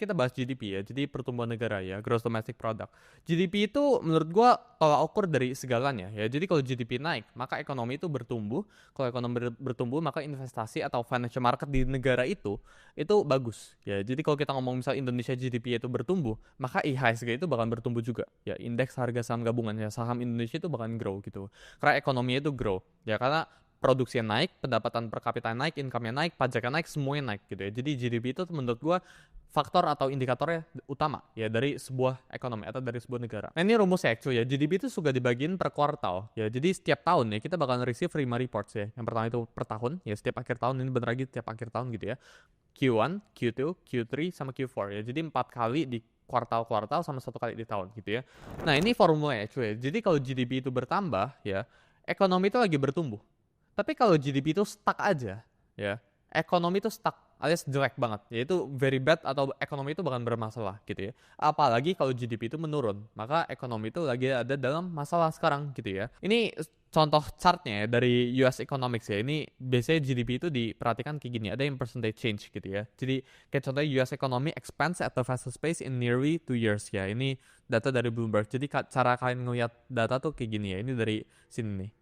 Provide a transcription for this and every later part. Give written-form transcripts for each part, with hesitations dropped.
kita bahas GDP ya, jadi pertumbuhan negara ya, Gross Domestic Product. GDP itu menurut gua tolak ukur dari segalanya ya. Jadi kalau GDP naik, maka ekonomi itu bertumbuh. Kalau ekonomi bertumbuh, maka investasi atau financial market di negara itu bagus ya. Jadi kalau kita ngomong misal Indonesia GDP itu bertumbuh, maka IHSG itu bakal bertumbuh juga ya. Indeks harga saham gabungan ya, saham Indonesia itu bakal grow gitu. Karena ekonominya itu grow ya, karena produksinya naik, pendapatan per kapita naik, income-nya naik, pajaknya naik, semuanya naik gitu ya. Jadi GDP itu menurut gua faktor atau indikatornya utama ya dari sebuah ekonomi atau dari sebuah negara. Nah ini rumusnya actually ya, GDP itu suka dibagiin per kuartal ya. Jadi setiap tahun ya kita bakal receive 5 reports ya. Yang pertama itu per tahun ya, setiap akhir tahun, ini bentar lagi setiap akhir tahun gitu ya. Q1, Q2, Q3 sama Q4 ya. Jadi 4 kali di kuartal-kuartal sama 1 kali di tahun gitu ya. Nah ini formulanya cuy. Jadi kalau GDP itu bertambah ya, ekonomi itu lagi bertumbuh. Tapi kalau GDP itu stuck aja, ya, ekonomi itu stuck alias jelek banget, yaitu very bad atau ekonomi itu bahkan bermasalah gitu ya. Apalagi kalau GDP itu menurun, maka ekonomi itu lagi ada dalam masalah sekarang gitu ya. Ini contoh chartnya ya, dari US Economics ya. Ini biasanya GDP itu diperhatikan kayak gini, ada yang percentage change gitu ya. Jadi kayak contohnya US economy expands at the fastest pace in nearly 2 years ya. Ini data dari Bloomberg. Jadi cara kalian ngeliat data tuh kayak gini ya. Ini dari sini nih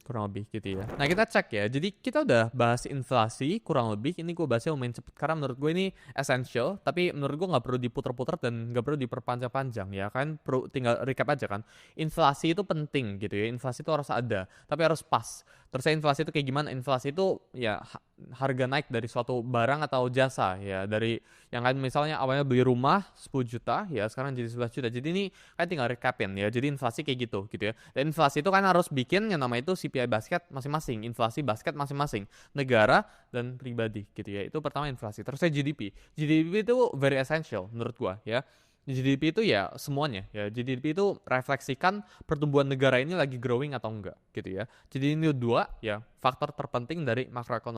kurang lebih gitu ya. Nah kita cek ya, jadi kita udah bahas inflasi kurang lebih, ini gue bahasnya lumayan cepet karena menurut gue ini essential, tapi menurut gue nggak perlu diputer-puter dan nggak perlu diperpanjang-panjang ya kan, perlu tinggal recap aja kan. Inflasi itu penting gitu ya, inflasi itu harus ada, tapi harus pas. Terus inflasi itu kayak gimana? Inflasi itu ya harga naik dari suatu barang atau jasa ya, dari yang kan misalnya awalnya beli rumah 10 juta ya sekarang jadi 11 juta. Jadi ini kan tinggal recapin ya. Jadi inflasi kayak gitu ya. Dan inflasi itu kan harus bikin yang namanya itu CPI basket masing-masing, inflasi basket masing-masing, negara dan pribadi gitu ya. Itu pertama inflasi. Terusnya GDP. GDP itu very essential menurut gua ya. GDP itu ya semuanya ya. GDP itu refleksikan pertumbuhan negara ini lagi growing atau enggak gitu ya. Jadi ini dua ya faktor terpenting dari makroekonomi.